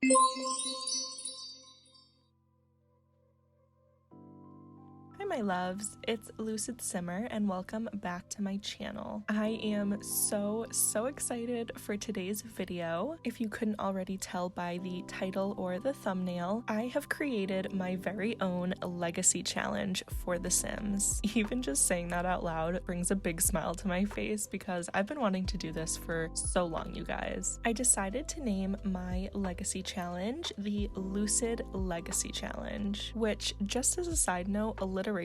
Hi my loves, it's Lucid Simmer and welcome back to my channel. I am so excited for today's video. If you couldn't already tell by the title or the thumbnail, I have created my very own legacy challenge for The Sims. Even just saying that out loud brings a big smile to my face because I've been wanting to do this for so long, you guys. I decided to name my legacy challenge the Lucid Legacy Challenge, which, just as a side note, alliteration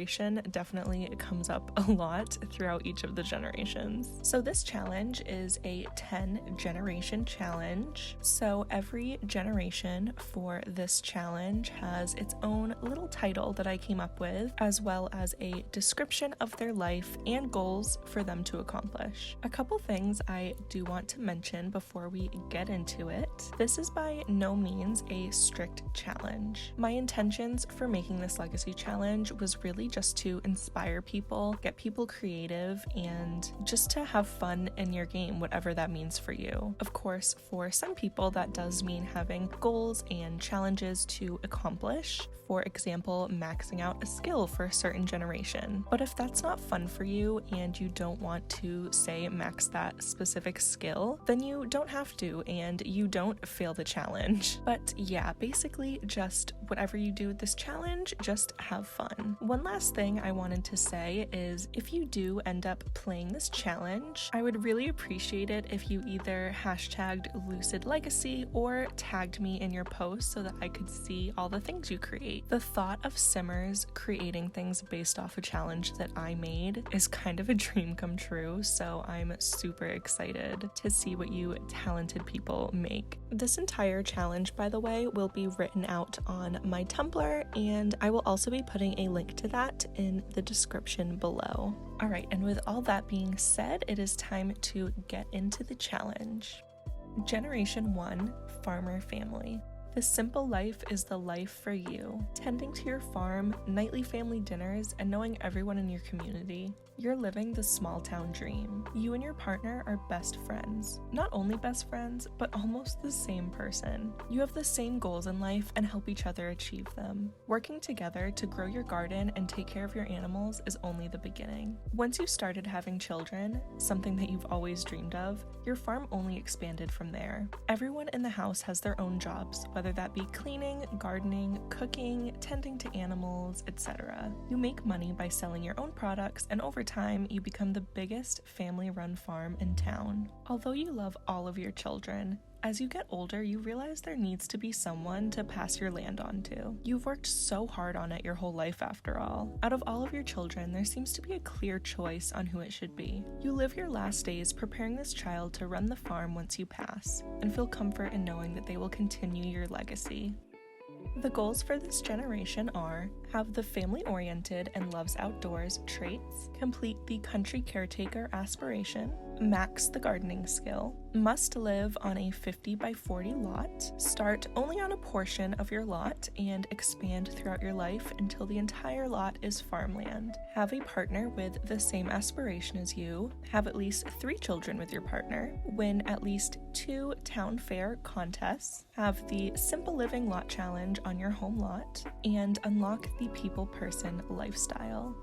definitely comes up a lot throughout each of the generations. So this challenge is a 10-generation challenge. So every generation for this challenge has its own little title that I came up with, as well as a description of their life and goals for them to accomplish. A couple things I do want to mention before we get into it. This is by no means a strict challenge. My intentions for making this legacy challenge was really just to inspire people, get people creative, and just to have fun in your game, whatever that means for you. Of course, for some people that does mean having goals and challenges to accomplish. For example, maxing out a skill for a certain generation. But if that's not fun for you and you don't want to, say, max that specific skill, then you don't have to and you don't fail the challenge. But yeah, basically just whatever you do with this challenge, just have fun. One last thing I wanted to say is if you do end up playing this challenge, I would really appreciate it if you either hashtagged Lucid Legacy or tagged me in your post so that I could see all the things you create. The thought of Simmers creating things based off a challenge that I made is kind of a dream come true, so I'm super excited to see what you talented people make. This entire challenge, by the way, will be written out on my Tumblr, and I will also be putting a link to that in the description below. Alright, and with all that being said, it is time to get into the challenge. Generation 1, Farmer Family. The simple life is the life for you. Tending to your farm, nightly family dinners, and knowing everyone in your community. You're living the small town dream. You and your partner are best friends. Not only best friends, but almost the same person. You have the same goals in life and help each other achieve them. Working together to grow your garden and take care of your animals is only the beginning. Once you started having children, something that you've always dreamed of, your farm only expanded from there. Everyone in the house has their own jobs, whether that be cleaning, gardening, cooking, tending to animals, etc. You make money by selling your own products, and over time, you become the biggest family-run farm in town. Although you love all of your children, as you get older, you realize there needs to be someone to pass your land on to. You've worked so hard on it your whole life after all. Out of all of your children, there seems to be a clear choice on who it should be. You live your last days preparing this child to run the farm once you pass, and feel comfort in knowing that they will continue your legacy. The goals for this generation are: have the family-oriented and loves outdoors traits, complete the country caretaker aspiration, max the gardening skill, must live on a 50 by 40 lot, start only on a portion of your lot and expand throughout your life until the entire lot is farmland, have a partner with the same aspiration as you, have at least 3 children with your partner, win at least 2 town fair contests, have the Simple Living Lot Challenge on your home lot, and unlock the people person lifestyle.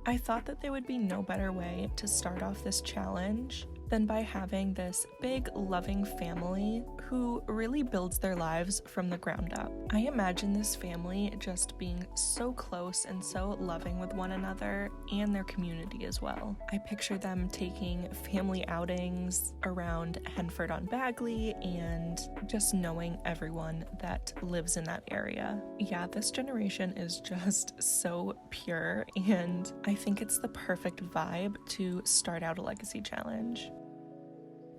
I thought that there would be no better way to start off this challenge than by having this big, loving family who really builds their lives from the ground up. I imagine this family just being so close and so loving with one another and their community as well. I picture them taking family outings around Henford-on-Bagley and just knowing everyone that lives in that area. Yeah, this generation is just so pure, and I think it's the perfect vibe to start out a legacy challenge.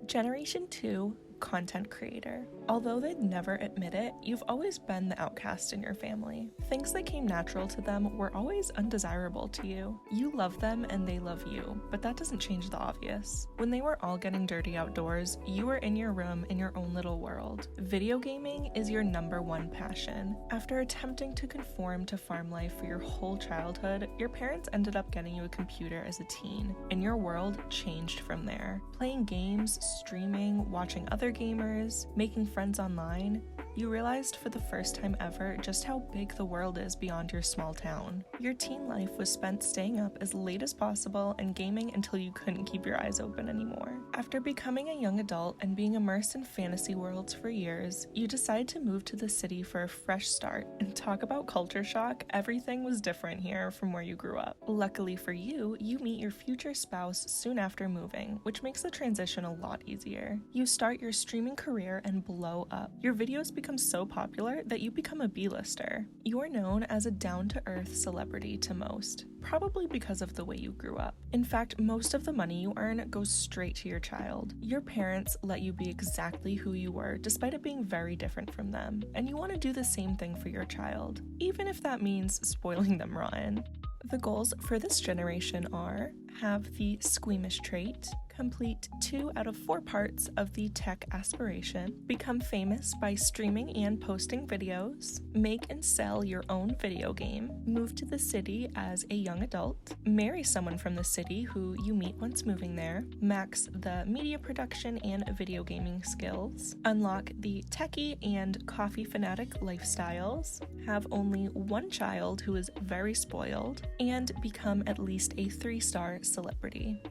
Generation 2, content creator. Although they'd never admit it, you've always been the outcast in your family. Things that came natural to them were always undesirable to you. You love them and they love you, but that doesn't change the obvious. When they were all getting dirty outdoors, you were in your room in your own little world. Video gaming is your #1 passion. After attempting to conform to farm life for your whole childhood, your parents ended up getting you a computer as a teen, and your world changed from there. Playing games, streaming, watching other gamers, making friends online, you realized for the first time ever just how big the world is beyond your small town. Your teen life was spent staying up as late as possible and gaming until you couldn't keep your eyes open anymore. After becoming a young adult and being immersed in fantasy worlds for years, you decided to move to the city for a fresh start. And talk about culture shock, everything was different here from where you grew up. Luckily for you, you meet your future spouse soon after moving, which makes the transition a lot easier. You start your streaming career and blow up. Your videos become so popular that you become a B-lister. You are known as a down-to-earth celebrity to most, probably because of the way you grew up. In fact, most of the money you earn goes straight to your child. Your parents let you be exactly who you were, despite it being very different from them, and you want to do the same thing for your child, even if that means spoiling them rotten. The goals for this generation are: have the squeamish trait, complete 2 out of 4 parts of the tech aspiration, become famous by streaming and posting videos, make and sell your own video game, move to the city as a young adult, marry someone from the city who you meet once moving there, max the media production and video gaming skills, unlock the techie and coffee fanatic lifestyles, have only 1 child who is very spoiled, and become at least a 3-star celebrity.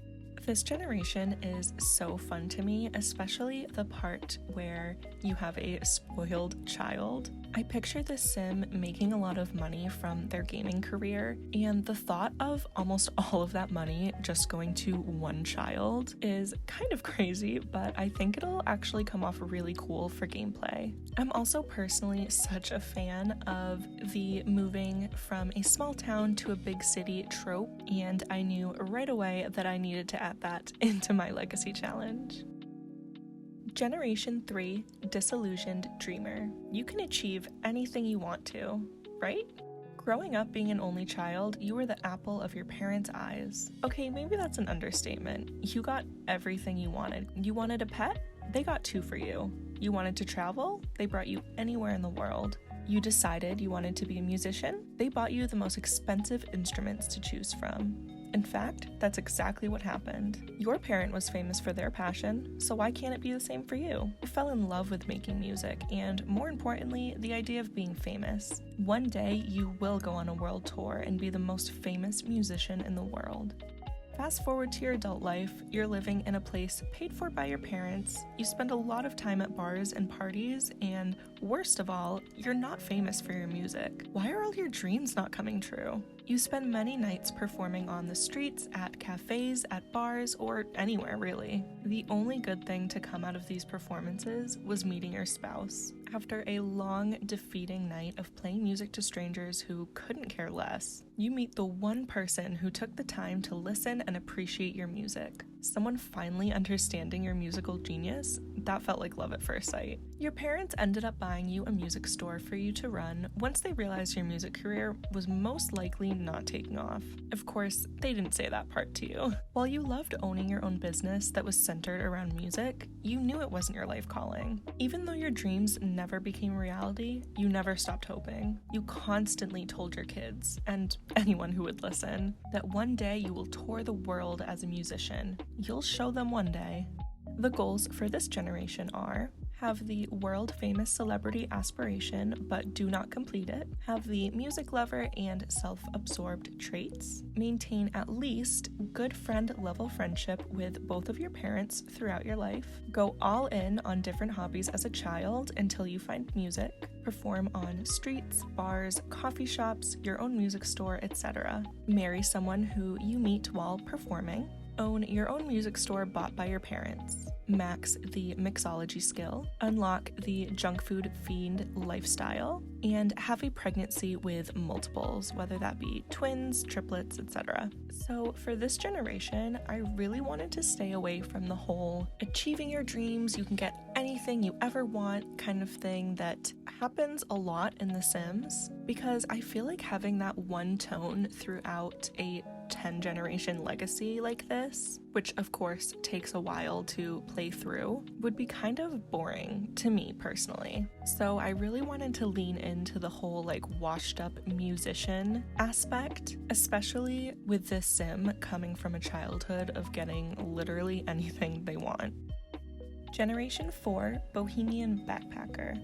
This generation is so fun to me, especially the part where you have a spoiled child. I picture this sim making a lot of money from their gaming career, and the thought of almost all of that money just going to 1 child is kind of crazy, but I think it'll actually come off really cool for gameplay. I'm also personally such a fan of the moving from a small town to a big city trope, and I knew right away that I needed to add that into my legacy challenge. Generation 3, Disillusioned Dreamer. You can achieve anything you want to, right? Growing up being an only child, you were the apple of your parents' eyes. Okay, maybe that's an understatement. You got everything you wanted. You wanted a pet? They got 2 for you. You wanted to travel? They brought you anywhere in the world. You decided you wanted to be a musician? They bought you the most expensive instruments to choose from. In fact, that's exactly what happened. Your parent was famous for their passion, so why can't it be the same for you? You fell in love with making music, and more importantly, the idea of being famous. One day, you will go on a world tour and be the most famous musician in the world. Fast forward to your adult life, you're living in a place paid for by your parents, you spend a lot of time at bars and parties, and worst of all, you're not famous for your music. Why are all your dreams not coming true? You spend many nights performing on the streets, at cafes, at bars, or anywhere really. The only good thing to come out of these performances was meeting your spouse. After a long, defeating night of playing music to strangers who couldn't care less, you meet the one person who took the time to listen and appreciate your music. Someone finally understanding your musical genius, that felt like love at first sight. Your parents ended up buying you a music store for you to run once they realized your music career was most likely not taking off. Of course, they didn't say that part to you. While you loved owning your own business that was centered around music, you knew it wasn't your life calling. Even though your dreams never became reality, you never stopped hoping. You constantly told your kids, and anyone who would listen, that one day you will tour the world as a musician. You'll show them one day. The goals for this generation are: have the world-famous celebrity aspiration but do not complete it, have the music lover and self-absorbed traits, maintain at least good friend-level friendship with both of your parents throughout your life, go all in on different hobbies as a child until you find music, perform on streets, bars, coffee shops, your own music store, etc., marry someone who you meet while performing, own your own music store bought by your parents, max the mixology skill, unlock the junk food fiend lifestyle, and have a pregnancy with multiples, whether that be twins, triplets, etc. So for this generation, I really wanted to stay away from the whole achieving your dreams, you can get anything you ever want kind of thing that happens a lot in The Sims, because I feel like having that one tone throughout a 10-generation legacy like this, which of course takes a while to play through, would be kind of boring to me personally. So I really wanted to lean into the whole like washed up musician aspect, especially with this sim coming from a childhood of getting literally anything they want. Generation 4, Bohemian Backpacker.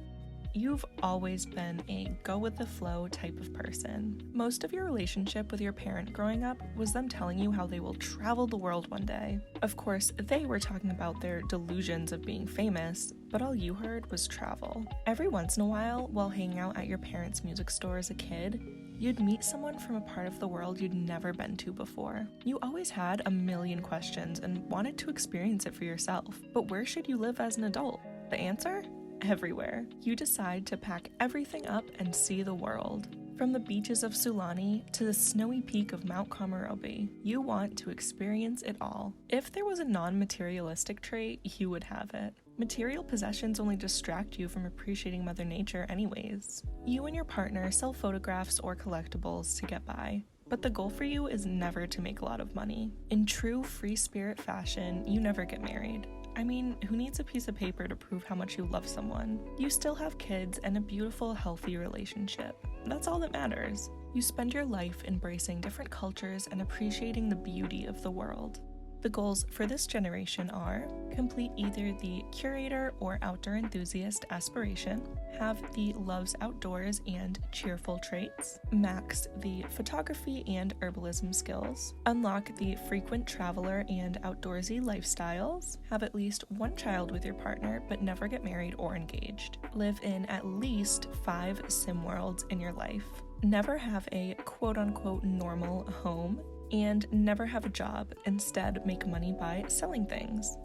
you've always been a go-with-the-flow type of person. Most of your relationship with your parent growing up was them telling you how they will travel the world one day. Of course, they were talking about their delusions of being famous, but all you heard was travel. Every once in a while hanging out at your parents' music store as a kid, you'd meet someone from a part of the world you'd never been to before. You always had a million questions and wanted to experience it for yourself. But where should you live as an adult? The answer? Everywhere. You decide to pack everything up and see the world. From the beaches of Sulani to the snowy peak of Mount Komorebi, you want to experience it all. If there was a non-materialistic trait, you would have it. Material possessions only distract you from appreciating Mother Nature anyways. You and your partner sell photographs or collectibles to get by, but the goal for you is never to make a lot of money. In true free spirit fashion, you never get married. I mean, who needs a piece of paper to prove how much you love someone? You still have kids and a beautiful, healthy relationship. That's all that matters. You spend your life embracing different cultures and appreciating the beauty of the world. The goals for this generation are: complete either the curator or outdoor enthusiast aspiration, have the loves outdoors and cheerful traits, max the photography and herbalism skills, unlock the frequent traveler and outdoorsy lifestyles, have at least one child with your partner but never get married or engaged, live in at least 5 sim worlds in your life, never have a quote-unquote normal home, and never have a job, instead make money by selling things.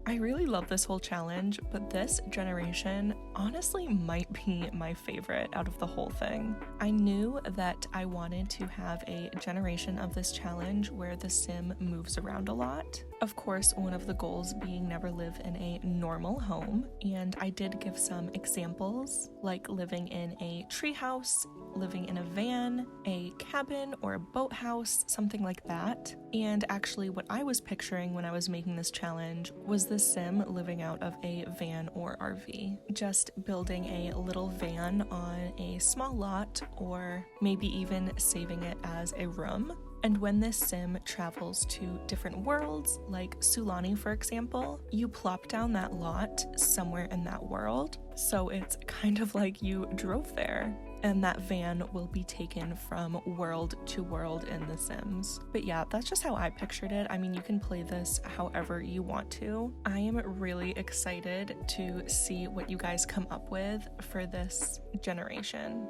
I really love this whole challenge, but this generation honestly might be my favorite out of the whole thing. I knew that I wanted to have a generation of this challenge where the sim moves around a lot. Of course, one of the goals being never live in a normal home, and I did give some examples, like living in a treehouse, living in a van, a cabin, or a boathouse, something like that. And actually what I was picturing when I was making this challenge was the sim living out of a van or RV. Just building a little van on a small lot, or maybe even saving it as a room. And when this sim travels to different worlds, like Sulani for example, you plop down that lot somewhere in that world, so it's kind of like you drove there. And that van will be taken from world to world in The Sims. But yeah, that's just how I pictured it. I mean, you can play this however you want to. I am really excited to see what you guys come up with for this generation.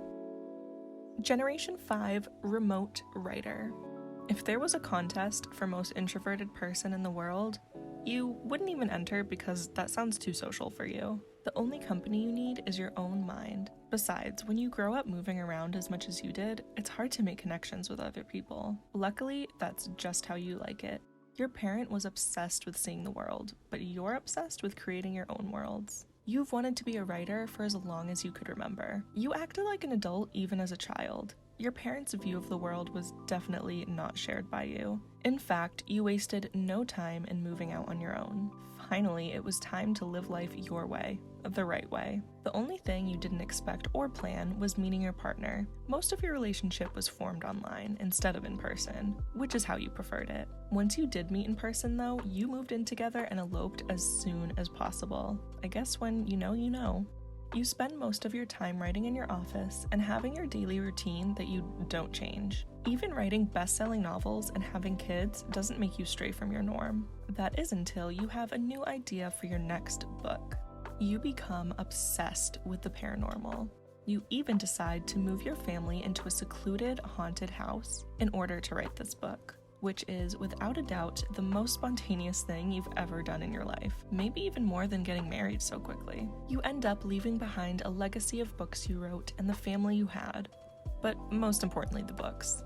Generation 5, Remote Writer. If there was a contest for most introverted person in the world, you wouldn't even enter because that sounds too social for you. The only company you need is your own mind. Besides, when you grow up moving around as much as you did, it's hard to make connections with other people. Luckily, that's just how you like it. Your parent was obsessed with seeing the world, but you're obsessed with creating your own worlds. You've wanted to be a writer for as long as you could remember. You acted like an adult even as a child. Your parents' view of the world was definitely not shared by you. In fact, you wasted no time in moving out on your own. Finally, it was time to live life your way, the right way. The only thing you didn't expect or plan was meeting your partner. Most of your relationship was formed online instead of in person, which is how you preferred it. Once you did meet in person though, you moved in together and eloped as soon as possible. I guess when you know, you know. You spend most of your time writing in your office and having your daily routine that you don't change. Even writing best-selling novels and having kids doesn't make you stray from your norm. That is until you have a new idea for your next book. You become obsessed with the paranormal. You even decide to move your family into a secluded, haunted house in order to write this book, which is without a doubt the most spontaneous thing you've ever done in your life, maybe even more than getting married so quickly. You end up leaving behind a legacy of books you wrote and the family you had, but most importantly, the books.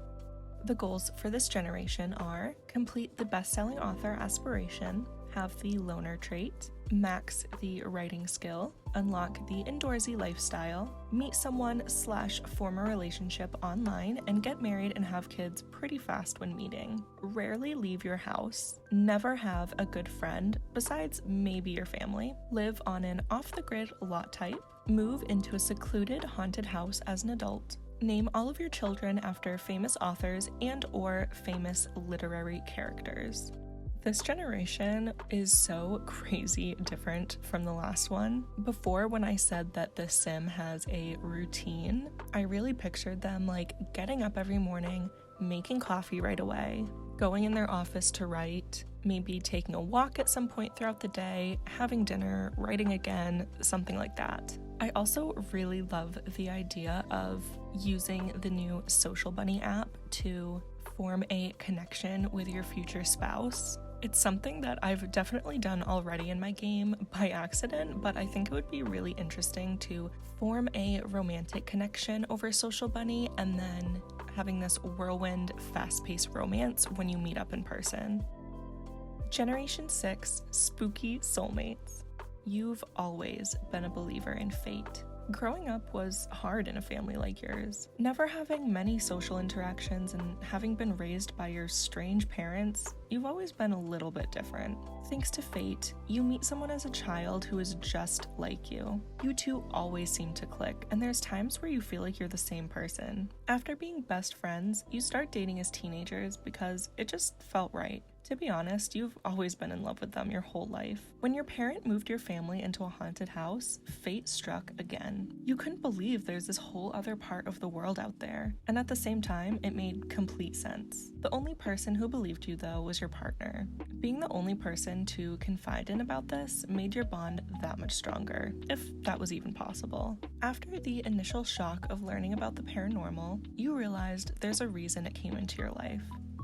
The goals for this generation are: complete the best-selling author aspiration, have the loner trait, max the writing skill, unlock the indoorsy lifestyle, meet someone/form a relationship online, and get married and have kids pretty fast when meeting. Rarely leave your house. Never have a good friend, besides maybe your family. Live on an off-the-grid lot type. Move into a secluded haunted house as an adult. Name all of your children after famous authors and/or famous literary characters. This generation is so crazy different from the last one. Before, when I said that the sim has a routine, I really pictured them like getting up every morning, making coffee right away, going in their office to write, maybe taking a walk at some point throughout the day, having dinner, writing again, something like that. I also really love the idea of using the new Social Bunny app to form a connection with your future spouse. It's something that I've definitely done already in my game by accident, but I think it would be really interesting to form a romantic connection over Social Bunny and then having this whirlwind, fast-paced romance when you meet up in person. Generation 6, Spooky Soulmates. You've always been a believer in fate. Growing up was hard in a family like yours. Never having many social interactions and having been raised by your strange parents, you've always been a little bit different. Thanks to fate, you meet someone as a child who is just like you. You two always seem to click, and there's times where you feel like you're the same person. After being best friends, you start dating as teenagers because it just felt right. To be honest, you've always been in love with them your whole life. When your parent moved your family into a haunted house, fate struck again. You couldn't believe there's this whole other part of the world out there, and at the same time, it made complete sense. The only person who believed you, though, was your partner. Being the only person to confide in about this made your bond that much stronger, if that was even possible. After the initial shock of learning about the paranormal, you realized there's a reason it came into your life.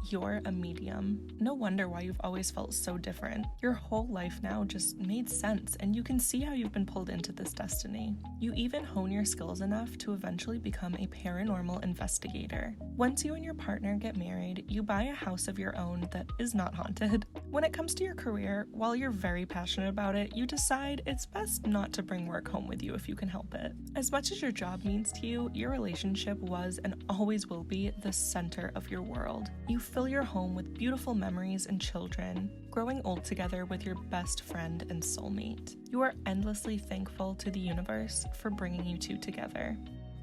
You're a medium. No wonder why you've always felt so different. Your whole life now just made sense, and you can see how you've been pulled into this destiny. You even hone your skills enough to eventually become a paranormal investigator. Once you and your partner get married, you buy a house of your own that is not haunted. When it comes to your career, while you're very passionate about it, you decide it's best not to bring work home with you if you can help it. As much as your job means to you, your relationship was and always will be the center of your world. You fill your home with beautiful memories and children, growing old together with your best friend and soulmate. You are endlessly thankful to the universe for bringing you two together.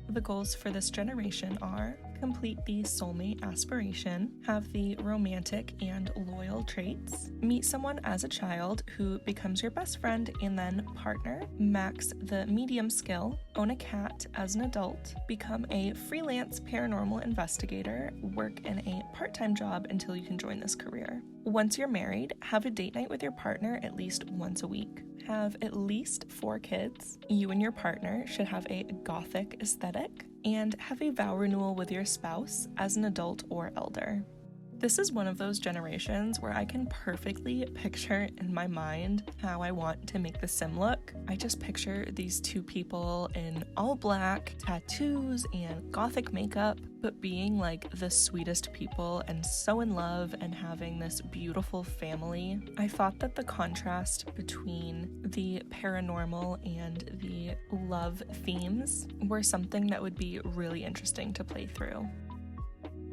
The goals for this generation are: complete the soulmate aspiration, have the romantic and loyal traits, meet someone as a child who becomes your best friend and then partner, max the medium skill, own a cat as an adult, become a freelance paranormal investigator, work in a part-time job until you can join this career. Once you're married, have a date night with your partner at least once a week. Have at least 4 kids. You and your partner should have a gothic aesthetic, and have a vow renewal with your spouse as an adult or elder. This is one of those generations where I can perfectly picture in my mind how I want to make the sim look. I just picture these two people in all black, tattoos, and gothic makeup, but being like the sweetest people and so in love and having this beautiful family. I thought that the contrast between the paranormal and the love themes were something that would be really interesting to play through.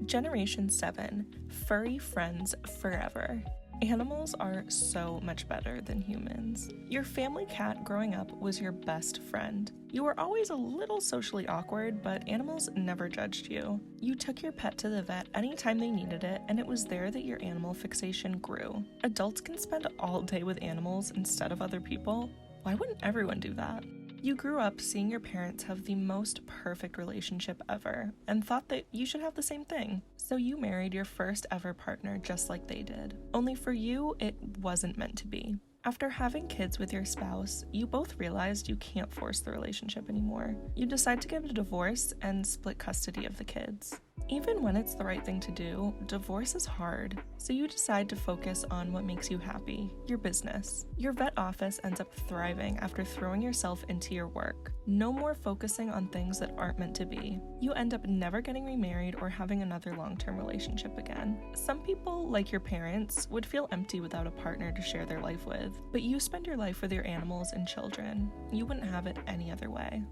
Generation 7, Furry Friends Forever. Animals are so much better than humans. Your family cat growing up was your best friend. You were always a little socially awkward, but animals never judged you. You took your pet to the vet anytime they needed it, and it was there that your animal fixation grew. Adults can spend all day with animals instead of other people. Why wouldn't everyone do that? You grew up seeing your parents have the most perfect relationship ever and thought that you should have the same thing. So you married your first ever partner just like they did. Only for you, it wasn't meant to be. After having kids with your spouse, you both realized you can't force the relationship anymore. You decide to get a divorce and split custody of the kids. Even when it's the right thing to do, divorce is hard, so you decide to focus on what makes you happy, your business. Your vet office ends up thriving after throwing yourself into your work. No more focusing on things that aren't meant to be. You end up never getting remarried or having another long-term relationship again. Some people, like your parents, would feel empty without a partner to share their life with, but you spend your life with your animals and children. You wouldn't have it any other way.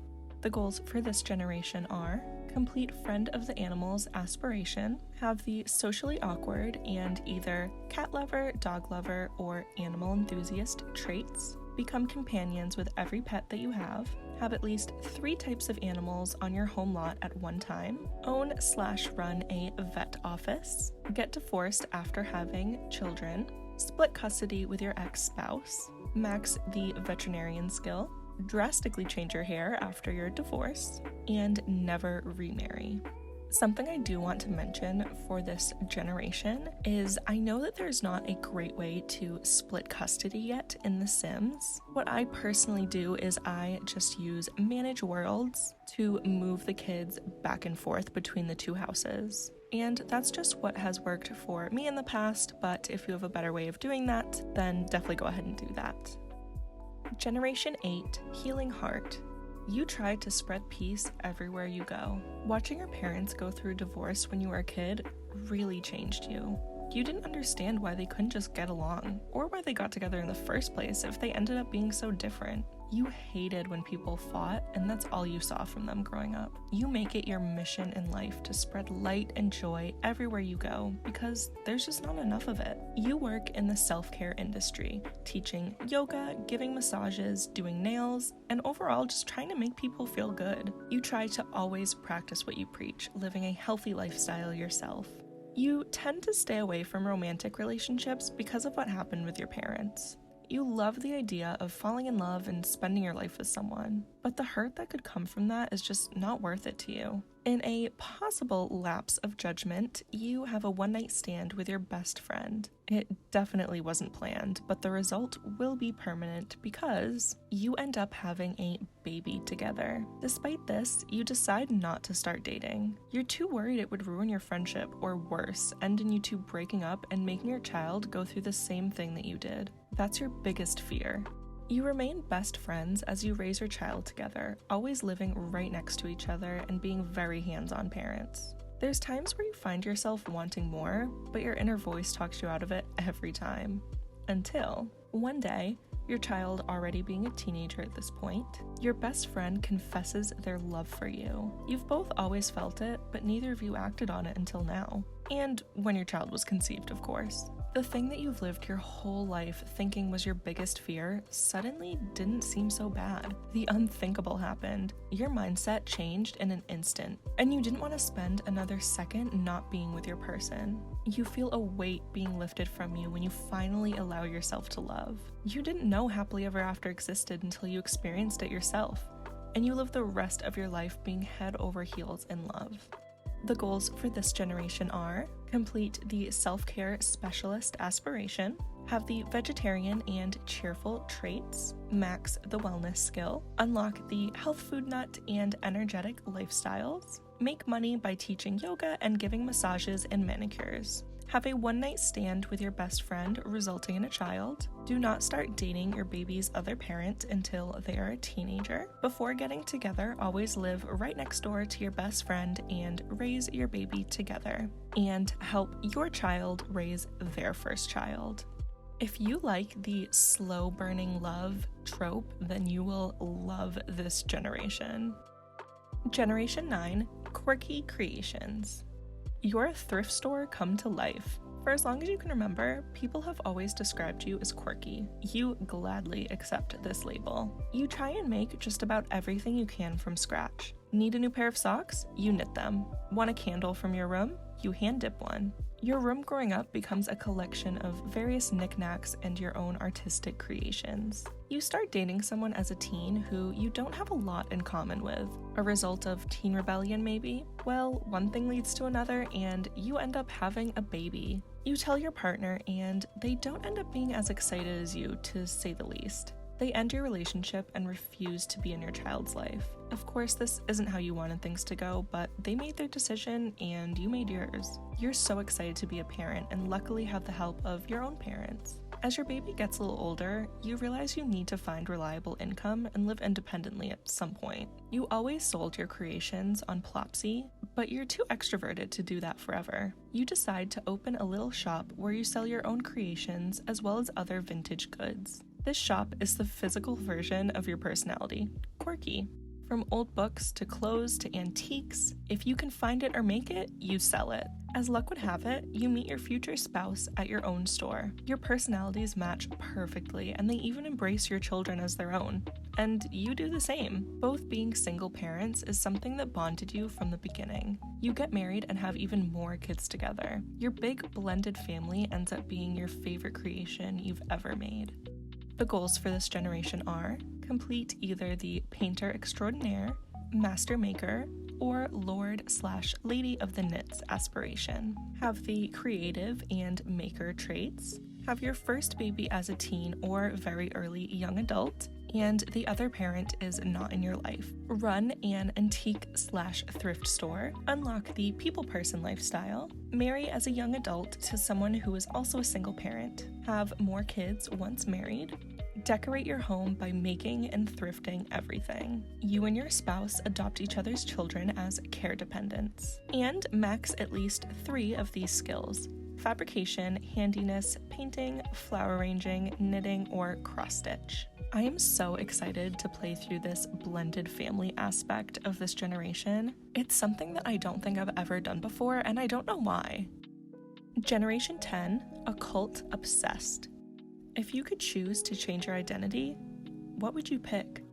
The goals for this generation are: complete friend of the animals aspiration, have the socially awkward and either cat lover, dog lover, or animal enthusiast traits, become companions with every pet that you have at least 3 types of animals on your home lot at one time, own/run a vet office, get divorced after having children, split custody with your ex-spouse, max the veterinarian skill, drastically change your hair after your divorce, and never remarry. Something I do want to mention for this generation is I know that there's not a great way to split custody yet in The Sims. What I personally do is I just use manage worlds to move the kids back and forth between the two houses. And that's just what has worked for me in the past, but if you have a better way of doing that, then definitely go ahead and do that. Generation 8, Healing Heart. You try to spread peace everywhere you go. Watching your parents go through divorce when you were a kid really changed you. You didn't understand why they couldn't just get along, or why they got together in the first place if they ended up being so different. You hated when people fought, and that's all you saw from them growing up. You make it your mission in life to spread light and joy everywhere you go, because there's just not enough of it. You work in the self-care industry, teaching yoga, giving massages, doing nails, and overall just trying to make people feel good. You try to always practice what you preach, living a healthy lifestyle yourself. You tend to stay away from romantic relationships because of what happened with your parents. You love the idea of falling in love and spending your life with someone, but the hurt that could come from that is just not worth it to you. In a possible lapse of judgment, you have a one-night stand with your best friend. It definitely wasn't planned, but the result will be permanent because you end up having a baby together. Despite this, you decide not to start dating. You're too worried it would ruin your friendship, or worse, end in you two breaking up and making your child go through the same thing that you did. That's your biggest fear. You remain best friends as you raise your child together, always living right next to each other and being very hands-on parents. There's times where you find yourself wanting more, but your inner voice talks you out of it every time. Until, one day, your child already being a teenager at this point, your best friend confesses their love for you. You've both always felt it, but neither of you acted on it until now. And when your child was conceived, of course. The thing that you've lived your whole life thinking was your biggest fear suddenly didn't seem so bad. The unthinkable happened. Your mindset changed in an instant, and you didn't want to spend another second not being with your person. You feel a weight being lifted from you when you finally allow yourself to love. You didn't know happily ever after existed until you experienced it yourself, and you live the rest of your life being head over heels in love. The goals for this generation are: complete the self-care specialist aspiration, have the vegetarian and cheerful traits, max the wellness skill, unlock the health food nut and energetic lifestyles, make money by teaching yoga and giving massages and manicures, have a one-night stand with your best friend resulting in a child, do not start dating your baby's other parent until they are a teenager. Before getting together, always live right next door to your best friend and raise your baby together, and help your child raise their first child. If you like the slow burning love trope, then you will love this generation. Generation 9, Quirky Creations. You're a thrift store come to life. For as long as you can remember, people have always described you as quirky. You gladly accept this label. You try and make just about everything you can from scratch. Need a new pair of socks? You knit them. Want a candle from your room? You hand dip one. Your room growing up becomes a collection of various knickknacks and your own artistic creations. You start dating someone as a teen who you don't have a lot in common with. A result of teen rebellion, maybe? Well, one thing leads to another, and you end up having a baby. You tell your partner, and they don't end up being as excited as you, to say the least. They end your relationship and refuse to be in your child's life. Of course, this isn't how you wanted things to go, but they made their decision and you made yours. You're so excited to be a parent and luckily have the help of your own parents. As your baby gets a little older, you realize you need to find reliable income and live independently at some point. You always sold your creations on Plopsy, but you're too extroverted to do that forever. You decide to open a little shop where you sell your own creations as well as other vintage goods. This shop is the physical version of your personality, quirky. From old books to clothes to antiques, if you can find it or make it, you sell it. As luck would have it, you meet your future spouse at your own store. Your personalities match perfectly, and they even embrace your children as their own. And you do the same. Both being single parents is something that bonded you from the beginning. You get married and have even more kids together. Your big blended family ends up being your favorite creation you've ever made. The goals for this generation are: complete either the painter extraordinaire, master maker, or Lord/Lady of the Knits aspiration. Have the creative and maker traits. Have your first baby as a teen or very early young adult, and the other parent is not in your life. Run an antique/thrift store. Unlock the people person lifestyle. Marry as a young adult to someone who is also a single parent. Have more kids once married. Decorate your home by making and thrifting everything. You and your spouse adopt each other's children as care dependents. And max at least 3 of these skills: fabrication, handiness, painting, flower arranging, knitting, or cross-stitch. I am so excited to play through this blended family aspect of this generation. It's something that I don't think I've ever done before, and I don't know why. Generation 10, Occult Obsessed. If you could choose to change your identity, what would you pick?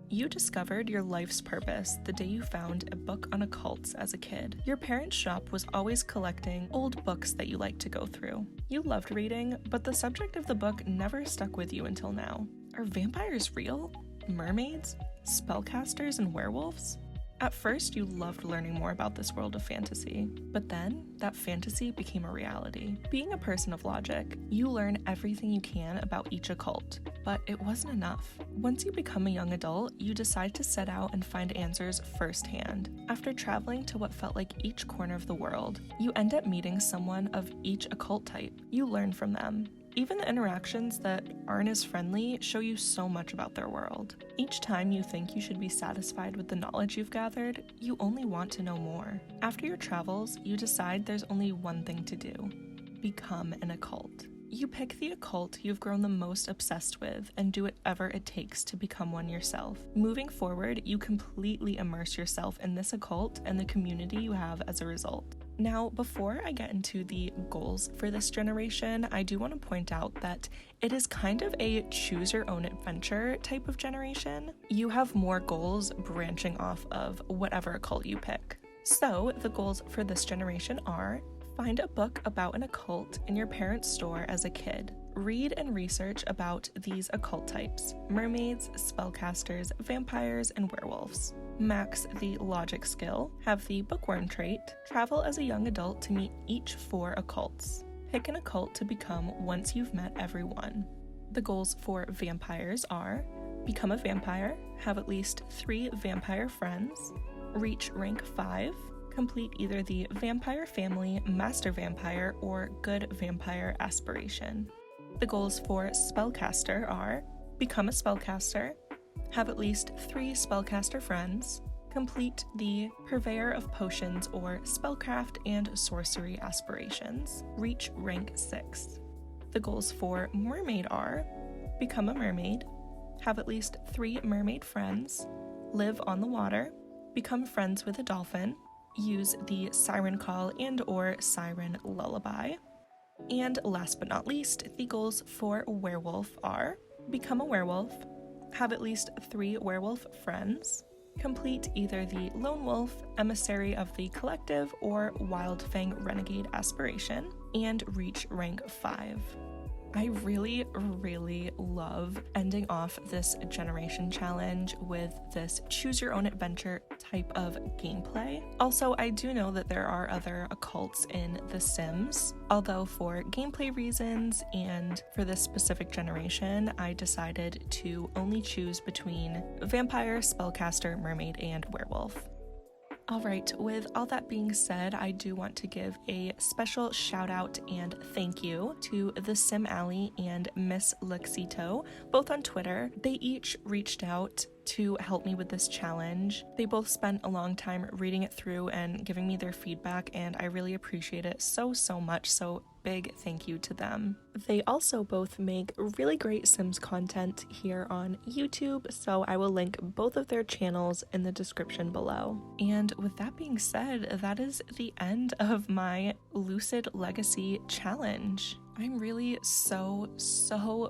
You discovered your life's purpose the day you found a book on occults as a kid. Your parents' shop was always collecting old books that you liked to go through. You loved reading, but the subject of the book never stuck with you until now. Are vampires real? Mermaids? Spellcasters and werewolves? At first, you loved learning more about this world of fantasy, but then that fantasy became a reality. Being a person of logic, you learn everything you can about each occult, but it wasn't enough. Once you become a young adult, you decide to set out and find answers firsthand. After traveling to what felt like each corner of the world, you end up meeting someone of each occult type. You learn from them. Even the interactions that aren't as friendly show you so much about their world. Each time you think you should be satisfied with the knowledge you've gathered, you only want to know more. After your travels, you decide there's only one thing to do: become an occult. You pick the occult you've grown the most obsessed with and do whatever it takes to become one yourself. Moving forward, you completely immerse yourself in this occult and the community you have as a result. Now, before I get into the goals for this generation, I do want to point out that it is kind of a choose-your-own-adventure type of generation. You have more goals branching off of whatever occult you pick. So, the goals for this generation are: find a book about an occult in your parents' store as a kid. Read and research about these occult types: mermaids, spellcasters, vampires, and werewolves. Max the logic skill, have the bookworm trait, travel as a young adult to meet each 4 occults. Pick an occult to become once you've met everyone. The goals for vampires are: become a vampire, have at least 3 vampire friends, reach rank 5, complete either the Vampire Family, Master Vampire, or Good Vampire aspiration. The goals for spellcaster are: become a spellcaster, have at least 3 spellcaster friends, complete the Purveyor of Potions or Spellcraft and Sorcery aspirations, reach rank 6. The goals for mermaid are: become a mermaid, have at least 3 mermaid friends, live on the water, become friends with a dolphin, use the siren call and or siren lullaby. And last but not least, the goals for werewolf are: become a werewolf, have at least 3 werewolf friends, complete either the Lone Wolf, Emissary of the Collective, or Wildfang Renegade aspiration, and reach rank 5. I really love ending off this generation challenge with this choose your own adventure type of gameplay. Also, I do know that there are other occults in The Sims, although for gameplay reasons and for this specific generation, I decided to only choose between vampire, spellcaster, mermaid, and werewolf. Alright, with all that being said, I do want to give a special shout out and thank you to the Sim Alley and Miss Luxito, both on Twitter. They each reached out to help me with this challenge. They both spent a long time reading it through and giving me their feedback, and I really appreciate it so much, so big thank you to them. They also both make really great Sims content here on YouTube, so I will link both of their channels in the description below. And with that being said, that is the end of my Lucid Legacy challenge. I'm really so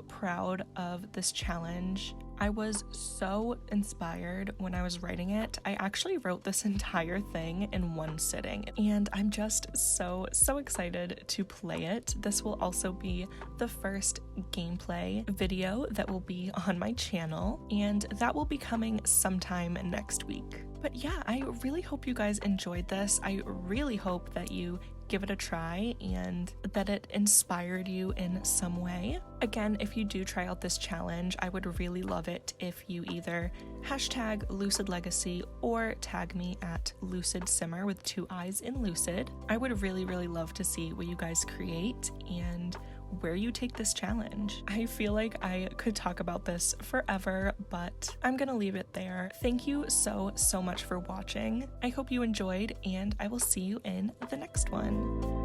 proud of this challenge. I was so inspired when I was writing it. I actually wrote this entire thing in one sitting, and I'm just so excited to play it. This will also be the first gameplay video that will be on my channel, and that will be coming sometime next week. But yeah, I really hope you guys enjoyed this. I really hope that you give it a try and that it inspired you in some way. Again, if you do try out this challenge, I would really love it if you either hashtag Lucid Legacy or tag me at Lucid Simmer with 2 I's in Lucid. I would really love to see what you guys create and where you take this challenge. I feel like I could talk about this forever, but I'm gonna leave it there. Thank you so much for watching. I hope you enjoyed, and I will see you in the next one.